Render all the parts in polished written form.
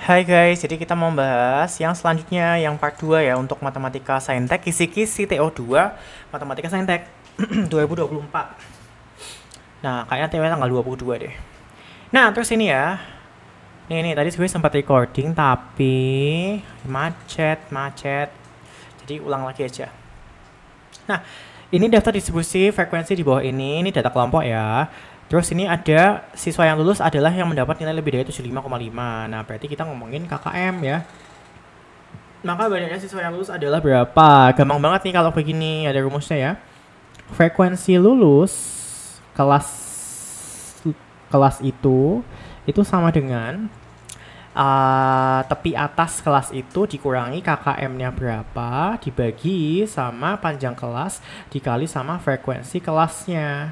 Hai guys, jadi kita mau bahas yang selanjutnya, yang part 2 ya, untuk Matematika Saintek, kisi-kisi TO2, Matematika Saintek 2024. Nah, kayaknya TO tanggal 22 deh. Nah, terus ini ya, nih, tadi gue sempat recording, tapi macet. Jadi ulang lagi aja. Nah, ini daftar distribusi frekuensi di bawah ini data kelompok ya. Terus ini ada siswa yang lulus adalah yang mendapat nilai lebih dari 75,5. Nah, berarti kita ngomongin KKM ya. Maka banyaknya siswa yang lulus adalah berapa? Gampang banget nih kalau begini, ada rumusnya ya. Frekuensi lulus kelas kelas itu sama dengan tepi atas kelas itu dikurangi KKM-nya berapa dibagi sama panjang kelas dikali sama frekuensi kelasnya.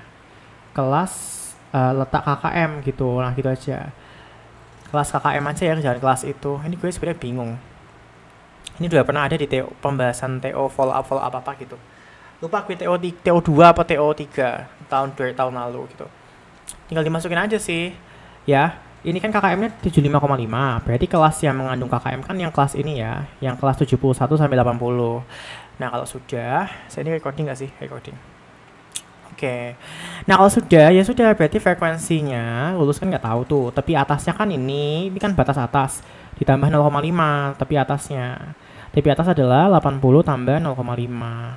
Kelas letak KKM gitu. Nah, gitu aja. Kelas KKM aja ya, jangan kelas itu. Ini gue sebenarnya bingung. Ini udah pernah ada di TO, pembahasan TO follow up apa gitu. Lupa gue TO2 apa TO3 tahun lalu gitu. Tinggal dimasukin aja sih. Ya, ini kan KKM-nya 75,5. Berarti kelas yang mengandung KKM kan yang kelas ini ya, yang kelas 71 sampai 80. Nah, kalau sudah, saya ini recording nggak sih? Recording. Oke. Nah, kalau sudah, ya sudah, berarti frekuensinya lulus kan nggak tahu tuh. Tapi atasnya kan ini kan batas atas. Ditambah 0,5, tapi atasnya. Tapi atas adalah 80 tambah 0,5.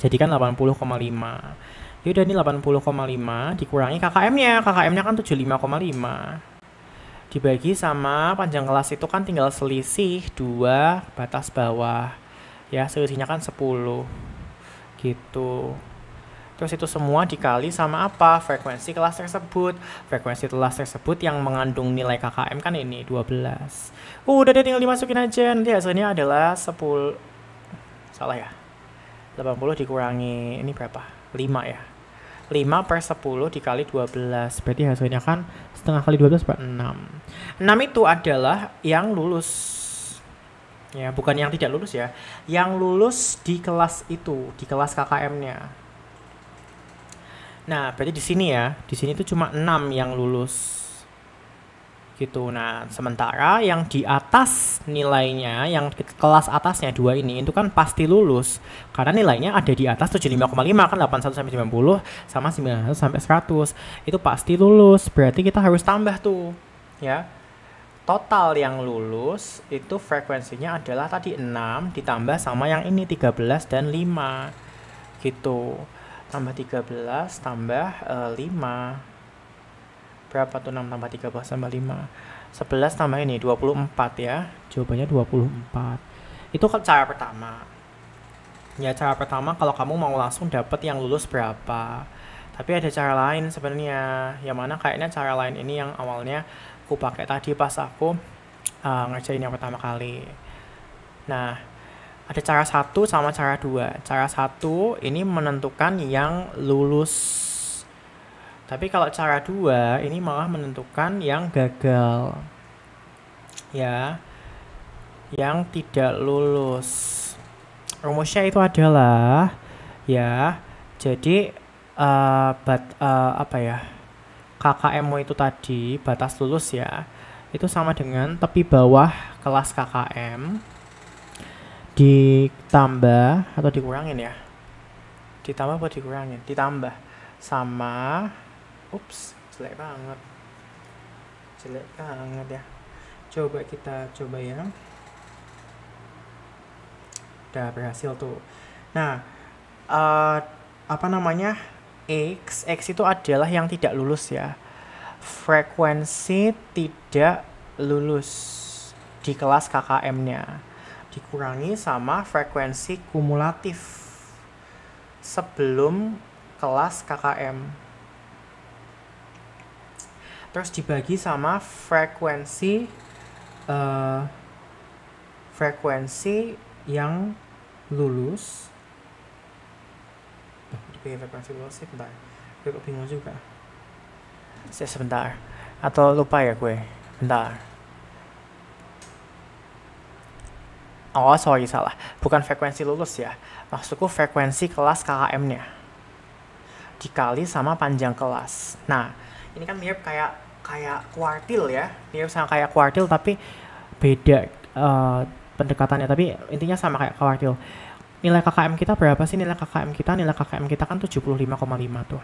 Jadi kan 80,5. Yaudah, ini 80,5 dikurangi KKM-nya. KKM-nya kan 75,5. Dibagi sama panjang kelas itu kan tinggal selisih 2 batas bawah. Ya, selisihnya kan 10. Gitu. Terus itu semua dikali sama apa? Frekuensi kelas tersebut. Frekuensi kelas tersebut yang mengandung nilai KKM kan ini 12. Udah deh, tinggal dimasukin aja. Nanti hasilnya adalah 10. Salah ya? 80 dikurangi ini berapa? 5 ya. 5 per 10 dikali 12. Berarti hasilnya kan setengah kali 12 per 6. 6 itu adalah yang lulus. Ya, bukan yang tidak lulus ya. Yang lulus di kelas itu, di kelas KKM-nya. Nah, berarti di sini ya, di sini tuh cuma 6 yang lulus. Gitu. Nah, sementara yang di atas nilainya, yang kelas atasnya 2 ini, itu kan pasti lulus. Karena nilainya ada di atas 75,5 kan 81 sampai 90 sama 91 sampai 100. Itu pasti lulus. Berarti kita harus tambah tuh, ya. Total yang lulus itu frekuensinya adalah tadi 6 ditambah sama yang ini 13 dan 5. Gitu. Tambah 13 tambah 5. Berapa tuh 6 tambah 13 tambah 5? 11 tambah ini 24 ya. Jawabannya 24. Itu kan cara pertama. Ya, cara pertama kalau kamu mau langsung dapat yang lulus berapa. Tapi ada cara lain sebenarnya. Yang mana kayaknya cara lain ini yang awalnya aku pakai tadi pas aku ngerjain yang pertama kali. Nah, ada cara 1 sama cara 2. Cara 1 ini menentukan yang lulus. Tapi kalau cara 2 ini malah menentukan yang gagal. Ya, yang tidak lulus. Rumusnya itu adalah ya, jadi apa ya? KKM itu tadi batas lulus ya. Itu sama dengan tepi bawah kelas KKM ditambah atau dikurangin ya. Ditambah apa dikurangin? Ditambah sama jelek banget ya. Coba kita coba ya. Udah berhasil tuh. Nah, apa namanya? X itu adalah yang tidak lulus ya. Frekuensi tidak lulus di kelas KKM-nya dikurangi sama frekuensi kumulatif sebelum kelas KKM. Terus dibagi sama frekuensi yang lulus. Dibagi frekuensi lulus sih, bentar. Gue kok bingung juga. Sebentar. Atau lupa ya gue. Bentar. Oh, sorry, salah. Bukan frekuensi lulus ya. Maksudku frekuensi kelas KKM-nya dikali sama panjang kelas. Nah, ini kan mirip kayak kayak kuartil ya, mirip sama kayak kuartil tapi beda pendekatannya, tapi intinya sama kayak kuartil. Nilai KKM kita berapa sih? Nilai KKM kita kan 75,5 tuh.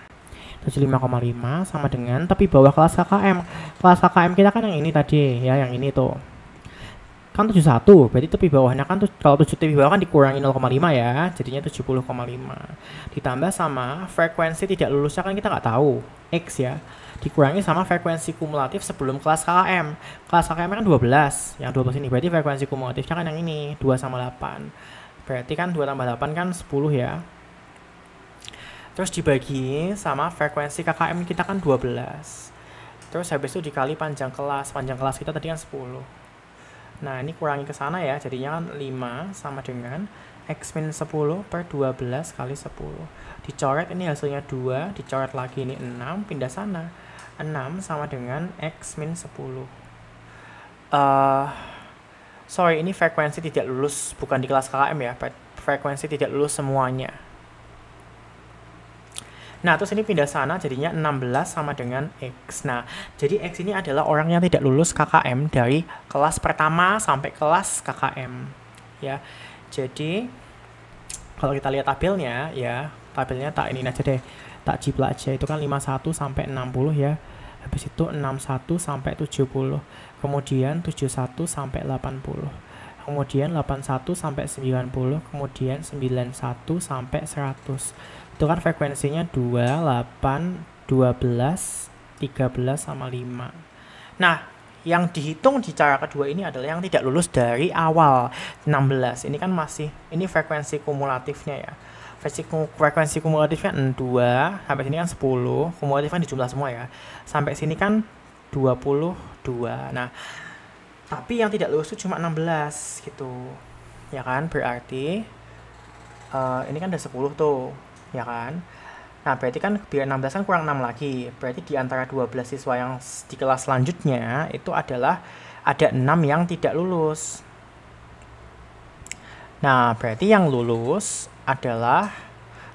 75,5 sama dengan, tapi bawah kelas KKM. Kelas KKM kita kan yang ini tadi ya, yang ini tuh. Kan 71, berarti tepi bawahnya kan kalau 7 tepi bawah kan dikurangi 0,5 ya, jadinya 70,5. Ditambah sama frekuensi tidak lulusnya kan kita nggak tahu, X ya. Dikurangi sama frekuensi kumulatif sebelum kelas KKM. Kelas KKM kan 12, yang 12 ini berarti frekuensi kumulatifnya kan yang ini, 2 sama 8. Berarti kan 2 tambah 8 kan 10 ya. Terus dibagi sama frekuensi KKM kita kan 12. Terus habis itu dikali panjang kelas. Panjang kelas kita tadi kan 10. Nah, ini kurangi ke sana ya. Jadinya kan 5 sama dengan X min 10 per 12 kali 10. Dicoret ini hasilnya 2. Dicoret lagi ini 6. Pindah sana. 6 sama dengan X min 10. Sorry, ini frekuensi tidak lulus, bukan di kelas KKM ya, frekuensi tidak lulus semuanya. Nah, terus ini pindah sana, jadinya 16 sama dengan X. Nah, jadi X ini adalah orang yang tidak lulus KKM dari kelas pertama sampai kelas KKM. Ya, jadi kalau kita lihat tabelnya, ya, tabelnya tak ini aja deh, tak jiplak aja, itu kan 51 sampai 60 ya. Habis itu 61 sampai 70. Kemudian 71 sampai 80, kemudian 81 sampai 90, kemudian 91 sampai 100. Itu kan frekuensinya 2, 8, 12, 13 sama 5. Nah, yang dihitung di cara kedua ini adalah yang tidak lulus dari awal 16. Ini kan masih, ini frekuensi kumulatifnya ya. Frekuensi kumulatifnya 2, sampai sini kan 10, kumulatif kan dijumlah semua ya. Sampai sini kan 22. Nah, tapi yang tidak lulus itu cuma 16 gitu. Ya kan? Berarti ini kan udah 10 tuh, ya kan? Nah, berarti kan biar 16 kan kurang 6 lagi. Berarti di antara 12 siswa yang di kelas selanjutnya itu adalah ada 6 yang tidak lulus. Nah, berarti yang lulus adalah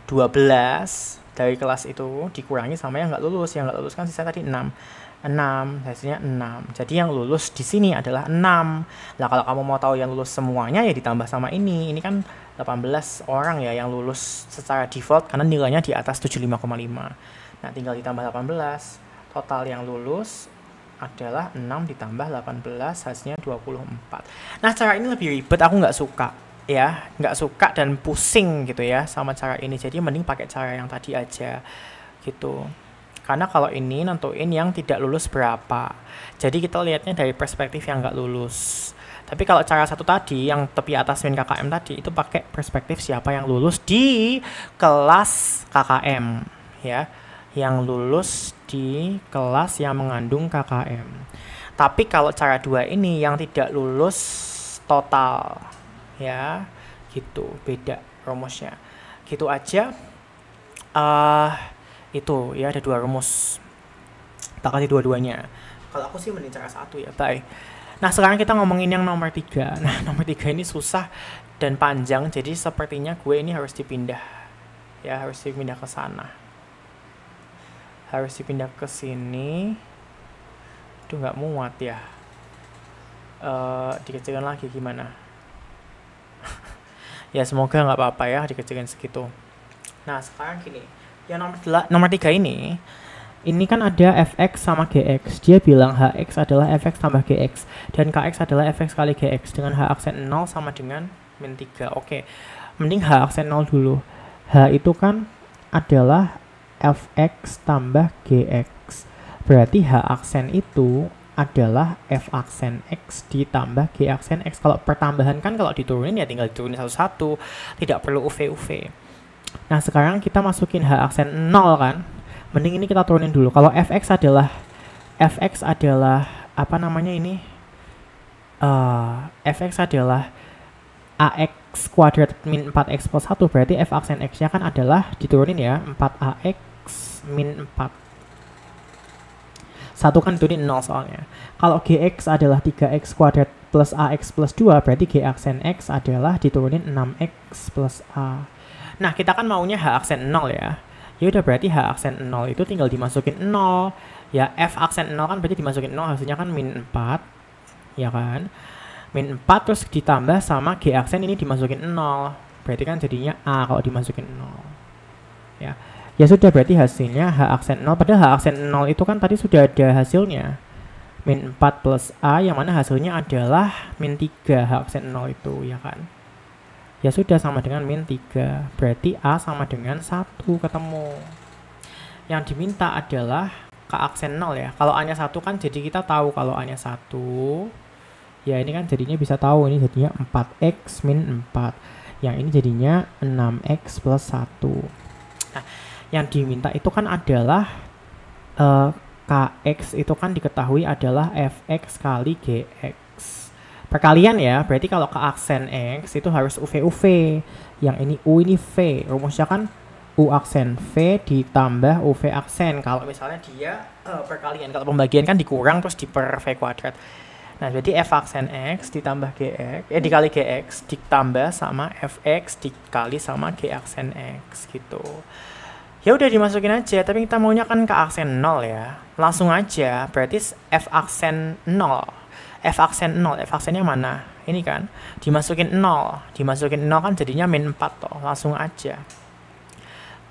12 dari kelas itu dikurangi sama yang nggak lulus. Yang nggak lulus kan sisa tadi 6. 6, hasilnya 6. Jadi yang lulus di sini adalah 6. Nah, kalau kamu mau tahu yang lulus semuanya ya ditambah sama ini. Ini kan 18 orang ya yang lulus secara default karena nilainya di atas 75,5. Nah, tinggal ditambah 18. Total yang lulus adalah 6 ditambah 18, hasilnya 24. Nah, cara ini lebih ribet, aku nggak suka. Ya, nggak suka dan pusing gitu ya sama cara ini. Jadi mending pakai cara yang tadi aja gitu. Karena kalau ini nentuin yang tidak lulus berapa. Jadi kita lihatnya dari perspektif yang nggak lulus. Tapi kalau cara satu tadi, yang tepi atas min KKM tadi, itu pakai perspektif siapa yang lulus di kelas KKM. Ya, yang lulus di kelas yang mengandung KKM. Tapi kalau cara dua ini, yang tidak lulus total. Ya, gitu, beda rumusnya. Gitu aja. Itu ya ada 2 rumus, tak kasih dua-duanya. Kalau aku sih mending cara 1 ya, bye. Nah, sekarang kita ngomongin yang nomor 3. Nah, nomor 3 ini susah dan panjang, jadi sepertinya gue ini harus dipindah ya, harus dipindah ke sana, harus dipindah ke sini. Itu nggak muat ya, dikecilkan lagi gimana. Ya semoga nggak apa-apa ya dikecilkan segitu. Nah, sekarang gini, yang nomor 3 ini kan ada fx sama gx. Dia bilang hx adalah fx tambah gx dan kx adalah fx kali gx dengan h aksen 0 sama dengan min 3. Oke, mending h aksen 0 dulu. H itu kan adalah fx tambah gx. Berarti h aksen itu adalah f aksen x ditambah g aksen x. Kalau pertambahan kan kalau diturunin ya tinggal diturunin satu-satu, tidak perlu UV. Nah, sekarang kita masukin h aksen 0 kan. Mending ini kita turunin dulu. Kalau fx adalah apa namanya ini? Fx adalah ax kuadrat min 4x plus 1. Berarti f aksen x-nya kan adalah diturunin ya, 4ax min 4. 1 kan diturunin 0 soalnya. Kalau gx adalah 3x kuadrat plus ax plus 2. Berarti g aksen x adalah diturunin 6x plus a. Nah, kita kan maunya h aksen 0 ya. Ya udah, berarti h aksen 0 itu tinggal dimasukin 0. Ya, F aksen 0 kan berarti dimasukin 0, hasilnya kan min 4. Ya kan? Min 4 terus ditambah sama G aksen ini dimasukin 0. Berarti kan jadinya A kalau dimasukin 0. Ya. Ya sudah, berarti hasilnya H aksen 0. Padahal H aksen 0 itu kan tadi sudah ada hasilnya. Min 4 plus A yang mana hasilnya adalah min 3 H aksen 0 itu, ya kan? Ya sudah, sama dengan min 3. Berarti A sama dengan 1 ketemu. Yang diminta adalah K aksen 0 ya. Kalau A-nya 1 kan jadi kita tahu kalau A-nya 1. Ya ini kan jadinya bisa tahu, ini jadinya 4X min 4. Yang ini jadinya 6X plus 1. Nah, yang diminta itu kan adalah Kx itu kan diketahui adalah Fx kali Gx. Perkalian ya, berarti kalau ke aksen X itu harus UV. Yang ini U ini V. Rumusnya kan U aksen V ditambah UV aksen. Kalau misalnya dia perkalian, kalau pembagian kan dikurang terus diper V kuadrat. Nah, jadi F aksen X ditambah Gx, dikali Gx ditambah sama Fx dikali sama G aksen X gitu. Ya udah dimasukin aja, tapi kita maunya kan ke aksen 0 ya. Langsung aja, berarti F aksen 0. F aksen 0, F aksennya mana? Ini kan, dimasukin 0. Dimasukin 0 kan jadinya min 4 toh, langsung aja.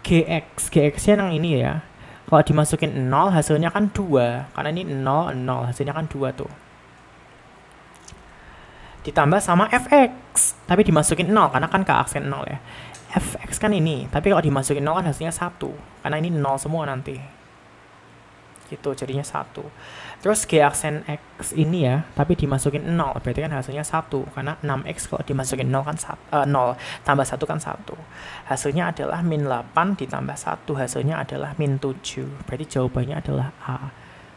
Gx-nya yang ini ya. Kalau dimasukin 0 hasilnya kan 2. Karena ini 0, 0. Hasilnya kan 2 tuh. Ditambah sama Fx. Tapi dimasukin 0 karena kan ke aksen 0 ya. Fx kan ini. Tapi kalau dimasukin 0 kan hasilnya 1. Karena ini 0 semua nanti. Gitu, jadinya 1. Terus G aksen X ini ya, tapi dimasukin 0, berarti kan hasilnya 1. Karena 6X kalau dimasukin 0 kan 0, tambah 1 kan 1. Hasilnya adalah min 8 ditambah 1, hasilnya adalah min 7. Berarti jawabannya adalah A.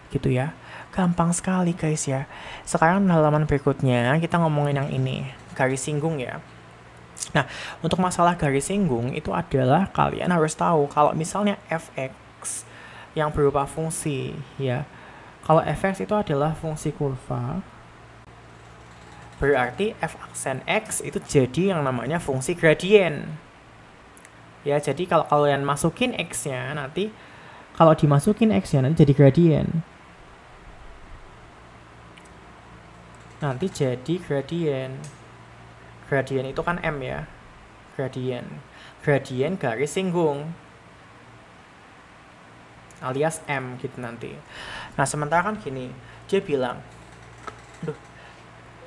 Gitu ya. Gampang sekali guys ya. Sekarang halaman berikutnya kita ngomongin yang ini, garis singgung ya. Nah, untuk masalah garis singgung itu adalah kalian harus tahu kalau misalnya Fx yang berupa fungsi ya. Kalau Fx itu adalah fungsi kurva, berarti F aksen X itu jadi yang namanya fungsi gradien. Ya, jadi kalau kalian masukin X-nya nanti, kalau dimasukin X-nya nanti jadi gradien. Nanti jadi gradien. Gradien itu kan M ya. Gradien. Gradien garis singgung. Alias M gitu nanti. Nah, sementara kan gini, dia bilang,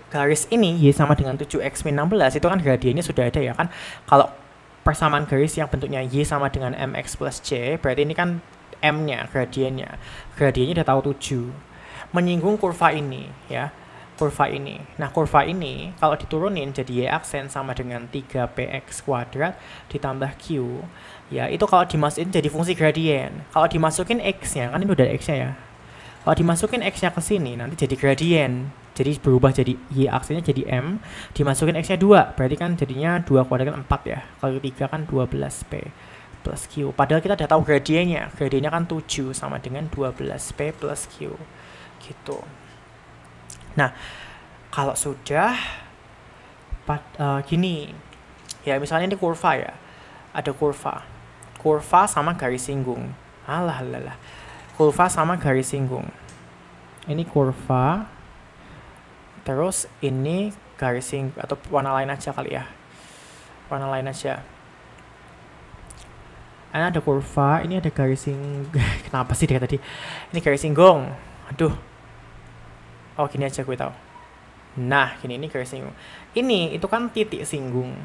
garis ini Y sama dengan 7X min 16 itu kan gradiennya sudah ada ya kan. Kalau persamaan garis yang bentuknya Y sama dengan MX plus C, berarti ini kan M-nya, gradiennya. Gradiennya udah tahu 7. Menyinggung kurva ini ya. Kurva ini. Nah, kurva ini kalau diturunin jadi Y aksen sama dengan 3px kuadrat ditambah Q. Ya, itu kalau dimasukin jadi fungsi gradien. Kalau dimasukin X-nya, kan ini udah ada X-nya ya. Kalau dimasukin X-nya ke sini, nanti jadi gradien. Jadi berubah jadi Y aksennya jadi M. Dimasukin X-nya 2, berarti kan jadinya 2 kuadrat kan 4 ya. Kalau 3 kan 12P plus Q. Padahal kita udah tahu gradiennya. Gradiennya kan 7 sama dengan 12P plus Q. Gitu. Nah, kalau sudah gini, ya misalnya ini kurva ya, ada kurva sama garis singgung. Alah, kurva sama garis singgung. Ini kurva, terus ini garis singgung atau warna lain aja kali ya, warna lain aja. Ini ada kurva, ini ada garis singgung. Kenapa sih dia tadi? Ini garis singgung. Aduh. Oh, gini aja gue tahu. Nah, gini, ini garis singgung. Ini itu kan titik singgung.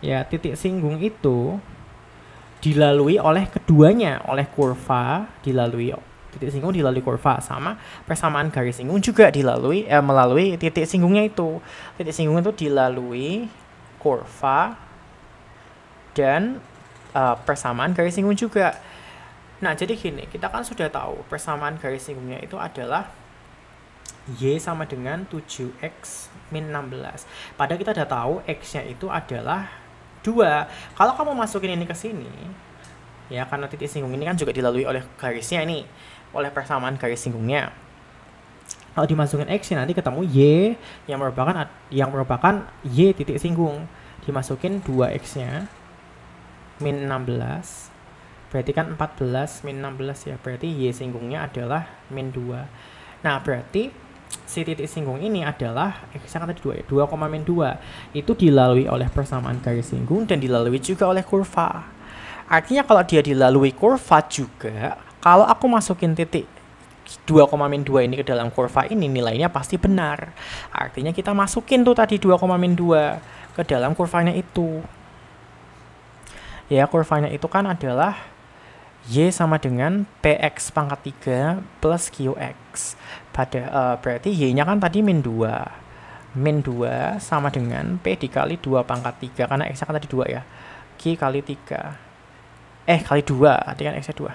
Ya, titik singgung itu dilalui oleh keduanya, oleh kurva, titik singgung dilalui kurva, sama persamaan garis singgung juga dilalui melalui titik singgungnya itu. Titik singgung itu dilalui kurva dan persamaan garis singgung juga. Nah, jadi gini, kita kan sudah tahu persamaan garis singgungnya itu adalah Y sama dengan 7X min 16. Padahal kita udah tahu X-nya itu adalah 2. Kalau kamu masukin ini ke sini, ya karena titik singgung ini kan juga dilalui oleh garisnya ini, oleh persamaan garis singgungnya. Kalau dimasukin X-nya nanti ketemu Y yang merupakan Y titik singgung. Dimasukin 2X-nya min 16. Berarti kan 14 min 16 ya. Berarti Y singgungnya adalah min 2. Nah, berarti si titik singgung ini adalah X-nya kan tadi 2 ya. 2, min 2. Itu dilalui oleh persamaan garis singgung dan dilalui juga oleh kurva. Artinya kalau dia dilalui kurva juga, kalau aku masukin titik 2, min 2 ini ke dalam kurva ini, nilainya pasti benar. Artinya kita masukin tuh tadi 2, min 2 ke dalam kurvanya itu. Ya, kurvanya itu kan adalah Y sama dengan PX pangkat 3 plus QX. Berarti Y-nya kan tadi min 2. Min 2 sama dengan P dikali 2 pangkat 3. Karena X-nya kan tadi 2 ya. Q kali 3. Kali 2. Artinya kan X-nya 2.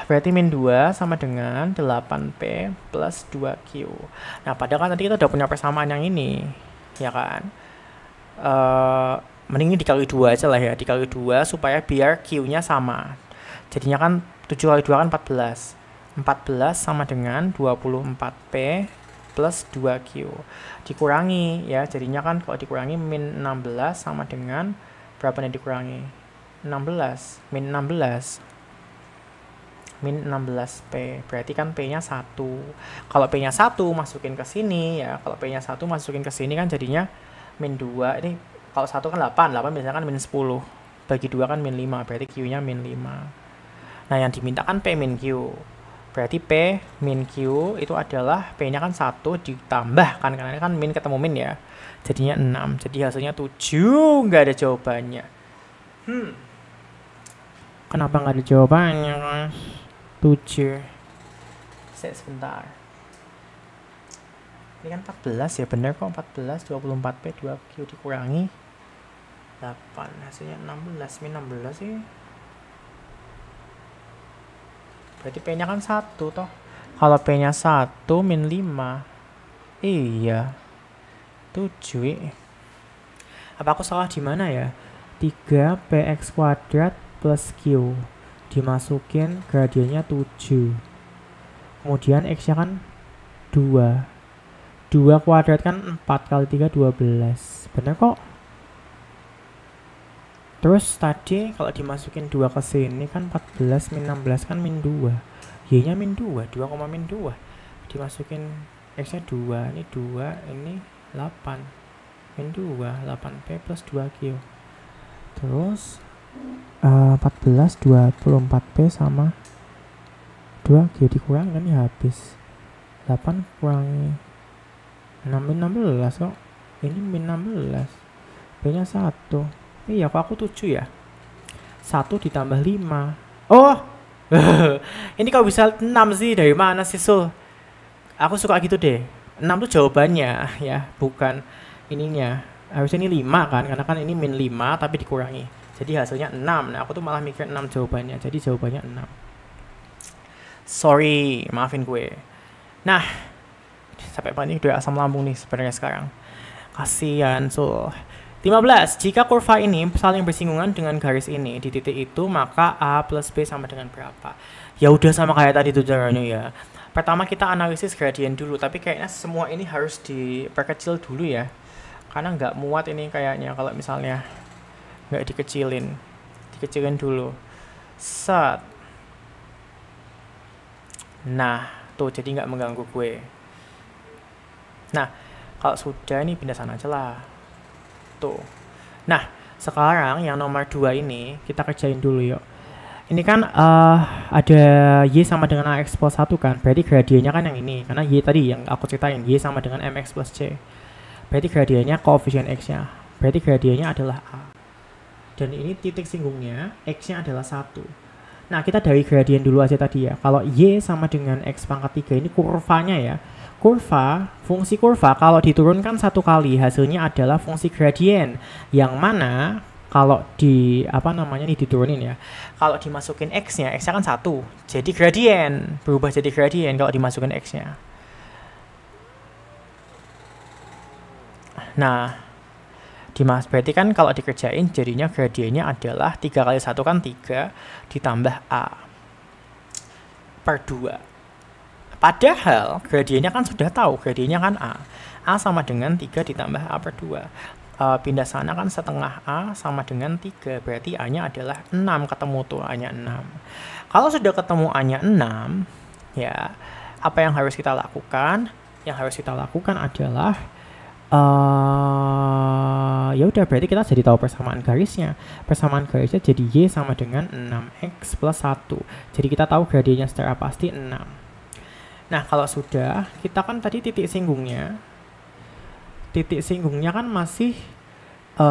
Berarti min 2 sama dengan 8P plus 2Q. Nah, padahal kan tadi kita udah punya persamaan yang ini. Ya kan? Mending ini dikali 2 aja lah ya. Dikali 2 supaya biar Q-nya sama. Jadinya kan 7 kali 2 kan 14. 14 sama dengan 24P plus 2Q. Dikurangi ya. Jadinya kan kalau dikurangi min 16 sama dengan berapa nih dikurangi? 16. Min 16. Min 16P. Berarti kan P-nya 1. Kalau P-nya 1 masukin ke sini ya. Kalau P-nya 1 masukin ke sini kan jadinya min 2. Ini kalau 1 kan 8 biasanya kan min 10. Bagi 2 kan min 5. Berarti Q-nya min 5. Nah, yang diminta kan P min Q. Berarti P min Q itu adalah P-nya kan 1 ditambah kan. Karena kan min ketemu min ya. Jadinya 6. Jadi hasilnya 7. Nggak ada jawabannya. Kenapa nggak ada jawabannya, Mas? 7. Sebentar. Ini kan 14 ya. Bener kok 14. 24P 2Q dikurangi 8. Hasilnya 16. Min 16 sih. Berarti P-nya kan 1 toh. Kalau P-nya 1 min 5. Iya. 7. Apa aku salah di mana ya? 3PX kuadrat plus Q. Dimasukin gradiennya 7. Kemudian X-nya kan 2. 2 kuadrat kan 4 kali 3 12. Bener kok. Terus tadi kalau dimasukin 2 ke sini kan 14 min 16 kan min 2. Y-nya min 2, 2, min 2. Dimasukin X-nya 2, ini 2, ini 8. Min 2, 8P plus 2Q. Terus 14 24P sama 2Q dikurangi kan ya habis. 8 kurangi 6 min 16 kok. Ini min 16. P-nya 1. Iya, kok aku 7 ya? 1 ditambah 5. Oh! Ini kok bisa 6 sih? Dari mana sih, Sul? Aku suka gitu deh. 6 tuh jawabannya ya, bukan ininya. Harusnya ini 5 kan, karena kan ini min 5 tapi dikurangi. Jadi hasilnya 6. Nah, aku tuh malah mikir 6 jawabannya. Jadi jawabannya 6. Sorry, maafin gue. Nah, sampai panik udah asam lambung nih sebenarnya sekarang. Kasian, Sul. 15. Jika kurva ini saling bersinggungan dengan garis ini di titik itu, maka A plus B sama dengan berapa? Ya udah sama kayak tadi tuh caranya ya. Pertama kita analisis gradien dulu, tapi kayaknya semua ini harus diperkecil dulu ya. Karena nggak muat ini kayaknya kalau misalnya nggak dikecilin. Dikecilin dulu. Set. Nah, tuh jadi nggak mengganggu gue. Nah, kalau sudah ini pindah sana aja lah. Tuh. Nah, sekarang yang nomor 2 ini kita kerjain dulu yuk. Ini kan ada Y sama dengan AX plus 1 kan. Berarti gradiennya kan yang ini. Karena Y tadi yang aku ceritain, Y sama dengan MX plus C. Berarti gradiennya koefisien X-nya. Berarti gradiennya adalah A. Dan ini titik singgungnya, X-nya adalah 1. Nah, kita dari gradien dulu aja tadi ya. Kalau Y sama dengan X pangkat 3 ini kurvanya ya. Fungsi kurva kalau diturunkan 1 kali hasilnya adalah fungsi gradien, yang mana kalau diturunin ya, kalau dimasukin X-nya kan 1, jadi gradien, berubah jadi gradien kalau dimasukin X-nya. Nah, berarti kan kalau dikerjain jadinya gradiennya adalah 3 kali 1 kan 3 ditambah A per 2. Padahal gradiennya kan sudah tahu, gradiennya kan A. A sama dengan 3 ditambah A per 2. pindah sana kan setengah A sama dengan 3. Berarti A-nya adalah 6, ketemu tuh A-nya 6. Kalau sudah ketemu A-nya 6, ya apa yang harus kita lakukan? Yang harus kita lakukan adalah ya udah, berarti kita jadi tahu persamaan garisnya. Persamaan garisnya jadi Y sama dengan 6X plus 1. Jadi kita tahu gradiennya secara pasti 6. Nah, kalau sudah, kita kan tadi titik singgungnya kan masih 1,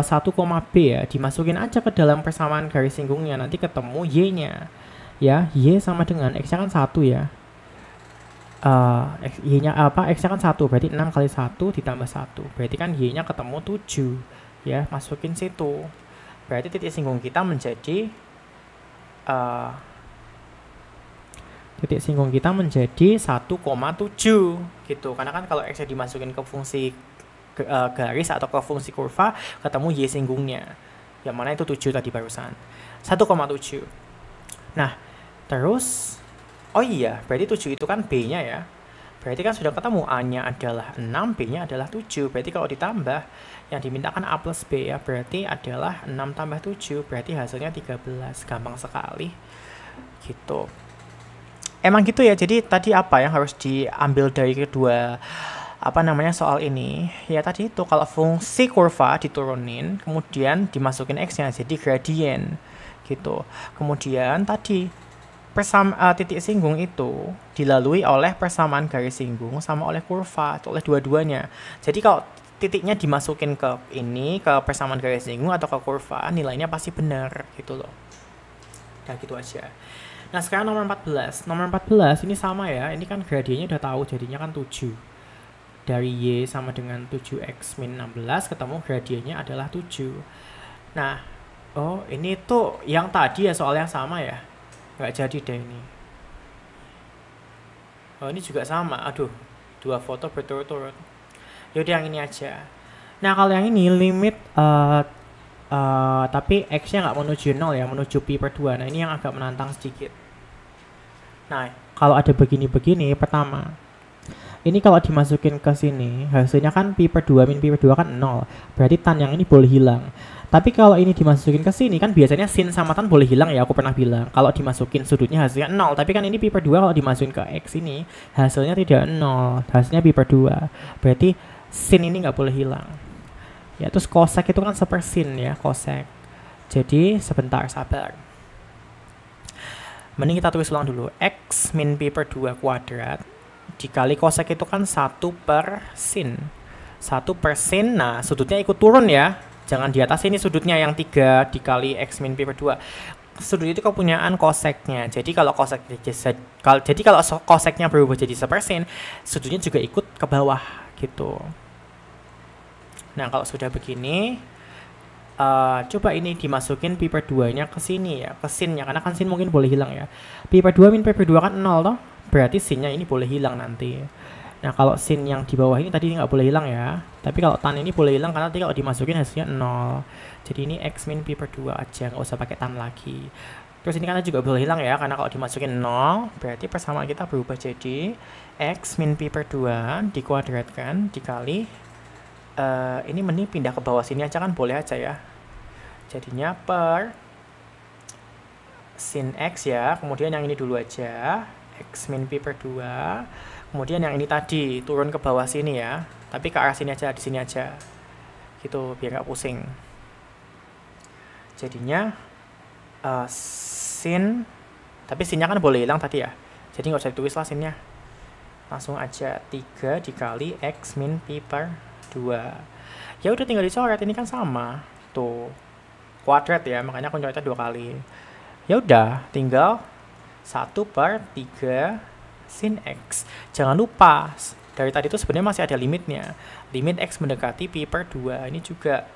B ya. Dimasukin aja ke dalam persamaan garis singgungnya, nanti ketemu Y-nya. Ya, Y sama dengan X-nya kan 1 ya. Y-nya X-nya kan 1, berarti 6 kali 1 ditambah 1. Berarti kan Y-nya ketemu 7. Ya, masukin situ. Berarti titik singgung kita menjadi titik singgung kita menjadi 1,7 gitu. Karena kan kalau X-nya dimasukin ke fungsi garis atau ke fungsi kurva, ketemu Y singgungnya. Yang mana itu 7 tadi barusan. 1,7. Nah, terus oh iya, berarti 7 itu kan B-nya ya. Berarti kan sudah ketemu A-nya adalah 6, B-nya adalah 7. Berarti kalau ditambah, yang dimintakan A plus B ya, berarti adalah 6 tambah 7. Berarti hasilnya 13. Gampang sekali. Gitu. Emang gitu ya, jadi tadi apa yang harus diambil dari kedua soal ini? Ya tadi itu, kalau fungsi kurva diturunin, kemudian dimasukin X-nya, jadi gradien gitu. Kemudian tadi titik singgung itu dilalui oleh persamaan garis singgung sama oleh kurva, oleh dua-duanya. Jadi kalau titiknya dimasukin ke persamaan garis singgung atau ke kurva, nilainya pasti benar gitu loh. Nah gitu aja. Nah sekarang nomor 14. Nomor 14 ini sama ya, ini kan gradiennya udah tahu, jadinya kan 7. Dari Y sama dengan 7X min 16, ketemu gradiennya adalah 7. Nah, oh ini tuh yang tadi ya soal yang sama ya. Nggak jadi deh ini. Oh ini juga sama, aduh, 2 foto berturut-turut. Yaudah yang ini aja. Nah kalau yang ini limit tapi X-nya nggak menuju 0 ya, menuju pi per 2. Nah ini yang agak menantang sedikit. Nah, kalau ada begini-begini, pertama, ini kalau dimasukin ke sini, hasilnya kan pi per 2 min pi per 2 kan 0. Berarti tan yang ini boleh hilang. Tapi kalau ini dimasukin ke sini, kan biasanya sin sama tan boleh hilang ya, aku pernah bilang. Kalau dimasukin sudutnya hasilnya 0. Tapi kan ini pi per 2 kalau dimasukin ke X ini, hasilnya tidak 0. Hasilnya pi per 2. Berarti sin ini nggak boleh hilang. Ya, terus kosek itu kan sepersin ya, kosek. Jadi, sebentar, sabar. Mending kita tulis ulang dulu. X min pi per 2 kuadrat dikali kosek itu kan 1 per sin. 1 per sin, nah sudutnya ikut turun ya. Jangan di atas ini sudutnya yang 3 dikali X min pi per 2. Sudut itu kepunyaan koseknya. Jadi kalau koseknya berubah jadi sepersin, sudutnya juga ikut ke bawah gitu. Nah kalau sudah begini, coba ini dimasukin pi per 2 nya ke sini ya, ke sinnya, karena kan sin mungkin boleh hilang ya. Pi per 2 min pi per 2 kan 0 toh, berarti sinnya ini boleh hilang nanti. Nah kalau sin yang di bawah ini tadi nggak boleh hilang ya, tapi kalau tan ini boleh hilang karena nanti kalau dimasukin hasilnya 0. Jadi ini X min pi per 2 aja, nggak usah pakai tan lagi. Terus ini kan juga boleh hilang ya, karena kalau dimasukin 0 berarti persamaan kita berubah jadi X min pi per 2 dikuadratkan dikali ini mending pindah ke bawah sini aja kan, boleh aja ya. Jadinya per sin X ya, kemudian yang ini dulu aja, X min pi per 2, kemudian yang ini tadi turun ke bawah sini ya, tapi ke arah sini aja, di sini aja gitu biar nggak pusing. Jadinya sin, tapi sinnya kan boleh hilang tadi ya, jadi nggak usah ditulis lah sinnya, langsung aja 3 dikali X min pi per 2. Ya udah tinggal dicoret, ini kan sama tuh kuadrat ya, makanya aku coretnya 2 kali. Ya udah tinggal 1 per 3 sin X. Jangan lupa dari tadi itu sebenarnya masih ada limitnya, limit X mendekati pi per 2. Ini juga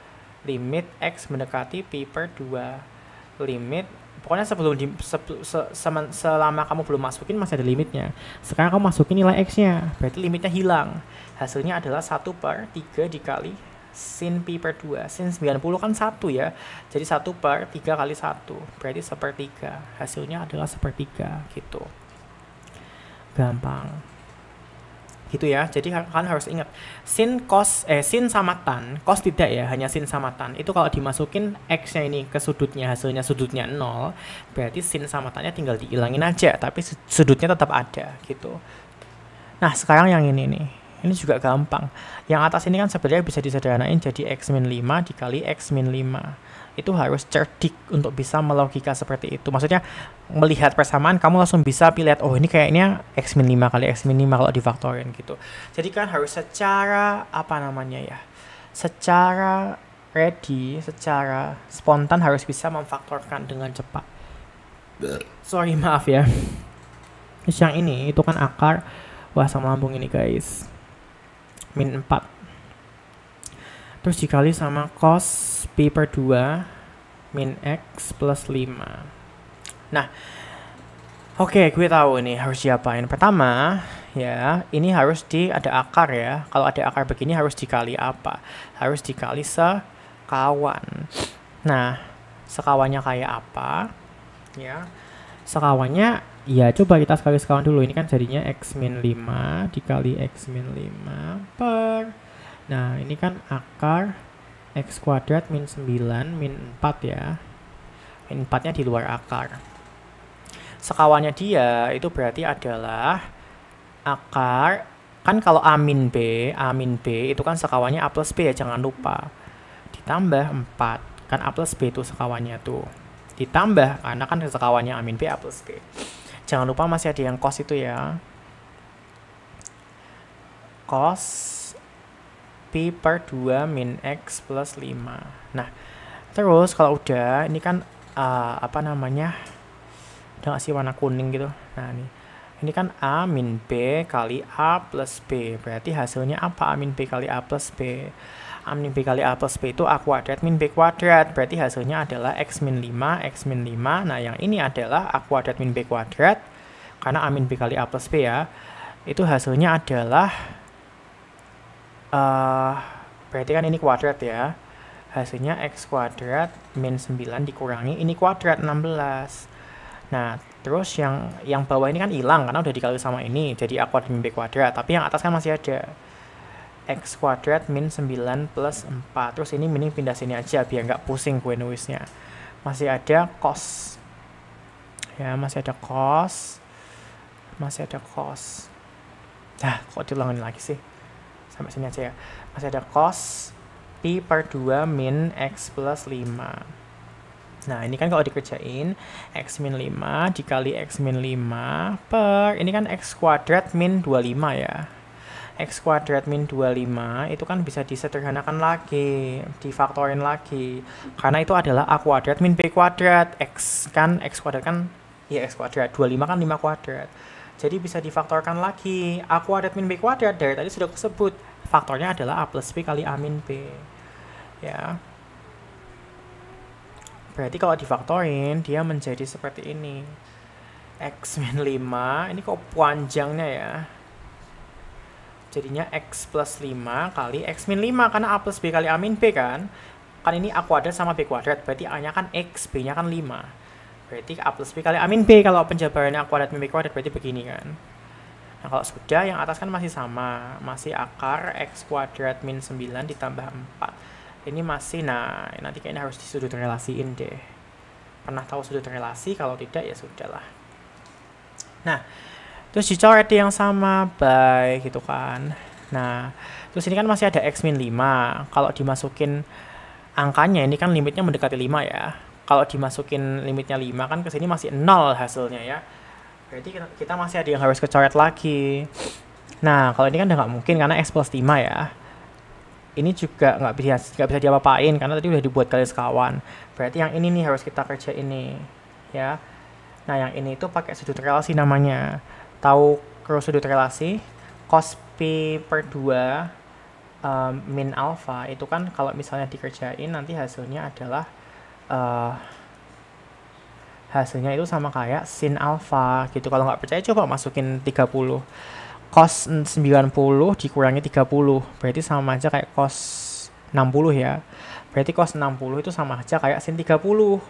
limit X mendekati pi per 2, limit pokoknya selama kamu belum masukin masih ada limitnya. Sekarang kamu masukin nilai X-nya, berarti limitnya hilang. Hasilnya adalah 1 per 3 dikali sin pi per 2. Sin 90 kan 1 ya. Jadi 1 per 3 kali 1. Berarti 1/3. Hasilnya adalah 1/3 gitu. Gampang. gitu ya. Jadi kalian harus ingat sin sama tan, cos tidak ya, hanya sin sama tan. Itu kalau dimasukin x-nya ini ke sudutnya, hasilnya sudutnya 0, berarti sin sama tan-nya tinggal dihilangin aja, tapi sudutnya tetap ada gitu. Nah, sekarang yang ini nih. Ini juga gampang. Yang atas ini kan sebenarnya bisa disederhanain jadi x min 5 dikali x min 5. Itu harus cerdik untuk bisa melogika seperti itu. Maksudnya melihat persamaan kamu langsung bisa lihat, oh ini kayaknya x min 5 kali x min 5 kalau difaktorin gitu. Jadi kan harus secara secara ready, secara spontan harus bisa memfaktorkan dengan cepat. Sorry, maaf ya. Terus yang ini itu kan akar, wah sama lambung ini guys, min 4. Terus dikali sama cos pi per 2 min x plus 5. Nah, oke, gue tahu nih harus diapain. Pertama, ya, ini harus ada akar ya. Kalau ada akar begini harus dikali apa? Harus dikali sekawan. Nah, sekawannya kayak apa? Ya, sekawannya, ya coba kita sekali sekawan dulu. Ini kan jadinya x min 5 dikali x min 5 per... Nah, ini kan akar x kuadrat min 9 min 4 ya. Min 4-nya di luar akar. Sekawannya dia itu berarti adalah akar, kan kalau A min B itu kan sekawannya A plus B ya, jangan lupa. Ditambah 4, kan A plus B itu sekawannya tuh. Ditambah, karena kan sekawannya A min B, A plus B. Jangan lupa masih ada yang cos itu ya. Cos pi per 2 min x plus 5. Nah, terus kalau udah, ini kan udah nggak sih warna kuning gitu. Nah, ini kan A min B kali A plus B. Berarti hasilnya apa? A min B kali A plus B. A min B kali A plus B itu A kuadrat min B kuadrat. Berarti hasilnya adalah X min 5, X min 5. Nah, yang ini adalah A kuadrat min B kuadrat. Karena A min B kali A plus B ya. Itu hasilnya adalah berarti kan ini kuadrat ya. Hasilnya X kuadrat min 9 dikurangi ini kuadrat 16. Nah, terus yang bawah ini kan hilang karena udah dikali sama ini. Jadi A kuadrat min B kuadrat. Tapi yang atas kan masih ada X kuadrat min 9 plus 4. Terus ini mending pindah sini aja biar nggak pusing gue nulisnya. Masih ada cos. Ya, masih ada cos. Nah, kok diulangin lagi sih? Sampai sini aja ya. Masih ada cos pi per 2 min x plus 5. Nah, ini kan kalau dikerjain x min 5 dikali x min 5 per, ini kan x kuadrat min 25 ya. X kuadrat min 25 itu kan bisa disederhanakan lagi, difaktorin lagi. Karena itu adalah A kuadrat min B kuadrat. X kuadrat kan, ya X kuadrat. 25 kan 5 kuadrat. Jadi bisa difaktorkan lagi. A kuadrat min B kuadrat dari tadi sudah disebut. Faktornya adalah A plus B kali A min B. Ya. Berarti kalau difaktorin, dia menjadi seperti ini. X min 5, ini kok panjangnya ya. Jadinya X plus 5 kali X min 5. Karena A plus B kali A min B kan. Kan ini A kuadrat sama B kuadrat. Berarti A-nya kan X, B-nya kan 5. Berarti A plus B kali A min B. Kalau penjabarannya A kuadrat min B kuadrat berarti begini kan. Nah, kalau sudah yang atas kan masih sama. Masih akar X kuadrat min 9 ditambah 4. Ini masih, nah nanti kayaknya harus disudut relasiin deh. Pernah tahu sudut relasi? Kalau tidak ya sudahlah. Nah, terus dicoret yang sama, baik gitu kan. Nah, terus ini kan masih ada X min 5. Kalau dimasukin angkanya, ini kan limitnya mendekati 5 ya. Kalau dimasukin limitnya 5 kan ke sini masih 0 hasilnya ya. Berarti kita masih ada yang harus kecoret lagi. Nah, kalau ini kan udah nggak mungkin karena X plus 5 ya. Ini juga nggak bisa diapa-apain karena tadi udah dibuat kali sekawan. Berarti yang ini nih harus kita kerja ini ya. Nah, yang ini itu pakai sudut relasi namanya. Tahu sudut relasi? Cos pi per 2 min alpha itu kan kalau misalnya dikerjain nanti hasilnya adalah hasilnya itu sama kayak sin alpha gitu. Kalau nggak percaya coba masukin 30. Cos 90 dikurangi 30 berarti sama aja kayak cos 60 ya. Berarti cos 60 itu sama aja kayak sin 30.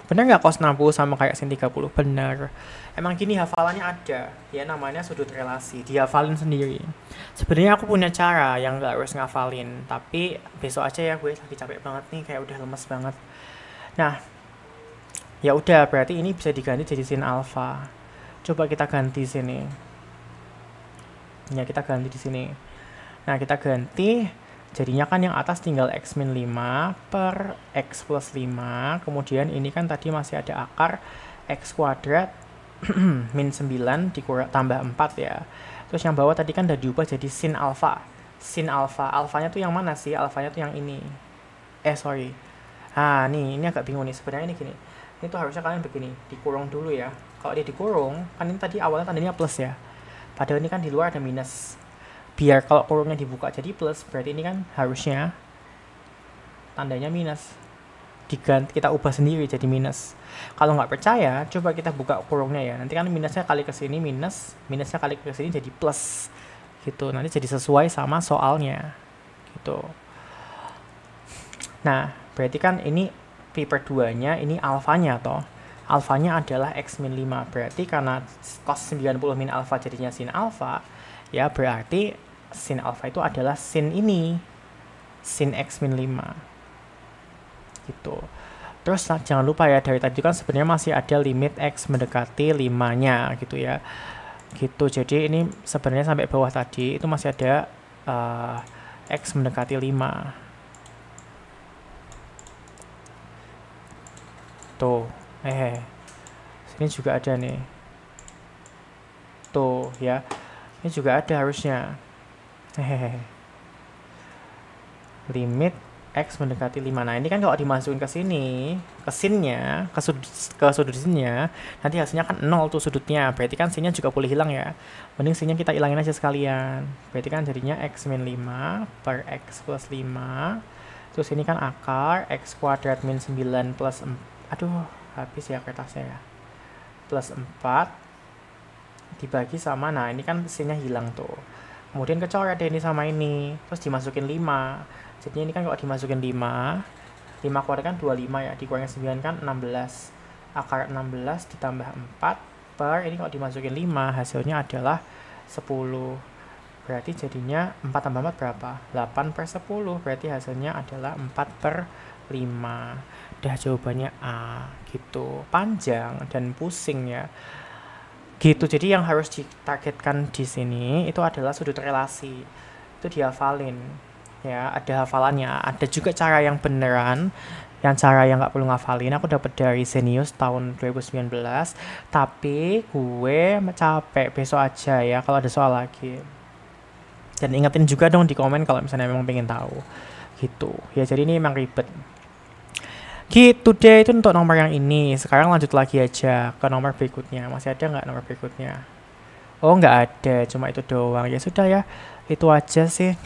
Bener nggak cos 60 sama kayak sin 30? Bener. Emang gini hafalannya ada. Ya namanya sudut relasi. Dihafalin sendiri. Sebenarnya aku punya cara yang nggak harus ngafalin. Tapi besok aja ya, gue lagi capek banget nih. Kayak udah lemes banget. Nah, ya udah berarti ini bisa diganti jadi sin alfa. Coba kita ganti sini. Ya kita ganti di sini. Nah kita ganti. Jadinya kan yang atas tinggal x min 5 per x plus 5. Kemudian ini kan tadi masih ada akar x kuadrat min 9 dikurang tambah 4 ya. Terus yang bawah tadi kan udah diubah jadi sin alfa. Sin alfa. Alfanya tuh yang mana sih? Alfanya tuh yang ini. Sorry. Nih ini agak bingung nih. Sebenarnya ini gini. Ini tuh harusnya kalian begini. Dikurung dulu ya. Kalau dia dikurung, kan ini tadi awalnya tandanya plus ya. Padahal ini kan di luar ada minus. Biar kalau kurungnya dibuka jadi plus, berarti ini kan harusnya tandanya minus. Diganti, kita ubah sendiri jadi minus. Kalau nggak percaya, coba kita buka kurungnya ya. Nanti kan minusnya kali ke sini minus, minusnya kali ke sini jadi plus. Gitu. Nanti jadi sesuai sama soalnya. Gitu. Nah, berarti kan ini pi per 2-nya, ini alfanya toh. Alfanya adalah x min 5. Berarti karena cos 90 min alfa jadinya sin alfa, ya berarti sin alfa itu adalah sin ini, sin x min 5 gitu. Terus jangan lupa ya, dari tadi kan sebenarnya masih ada limit x mendekati 5-nya gitu ya, gitu. Jadi ini sebenarnya sampai bawah tadi itu masih ada x mendekati 5 tuh. Sini juga ada nih tuh ya, ini juga ada harusnya. Limit x mendekati 5. Nah, ini kan kalau dimasukin ke sini, ke sinnya, ke sudut sinnya, nanti hasilnya kan 0 tuh sudutnya. Berarti kan sinnya juga boleh hilang ya. Mending sinnya kita hilangin aja sekalian. Berarti kan jadinya x min 5 per x plus 5. Terus ini kan akar x kuadrat min 9 plus 4. Aduh, habis ya kertasnya ya. Plus 4 dibagi sama, nah ini kan sinnya hilang tuh. Kemudian kecoret deh ini sama ini, terus dimasukin 5. Jadinya ini kan kalau dimasukin 5 kuadrat kan 25 ya, dikurangin 9 kan 16. Akar 16 ditambah 4 per, ini kalau dimasukin 5 hasilnya adalah 10. Berarti jadinya 4 tambah 4 berapa? 8 per 10, berarti hasilnya adalah 4 per 5. Dah jawabannya A gitu. Panjang dan pusing ya. Gitu, jadi yang harus ditargetkan di sini itu adalah sudut relasi. Itu dihafalin. Ya, ada hafalannya. Ada juga cara yang beneran, yang cara yang nggak perlu ngafalin. Aku dapat dari Zenius tahun 2019. Tapi gue capek, besok aja ya kalau ada soal lagi. Dan ingetin juga dong di komen kalau misalnya memang pengen tahu. Gitu. Ya, jadi ini memang ribet. Gitu deh, itu untuk nomor yang ini. Sekarang lanjut lagi aja ke nomor berikutnya. Masih ada nggak nomor berikutnya? Oh, nggak ada, cuma itu doang. Ya sudah ya, itu aja sih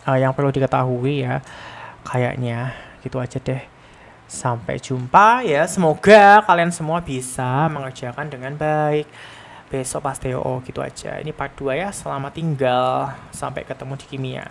yang perlu diketahui ya. Kayaknya gitu aja deh. Sampai jumpa ya. Semoga kalian semua bisa mengerjakan dengan baik. Besok pas TO gitu aja. Ini part 2 ya. Selamat tinggal. Sampai ketemu di kimia.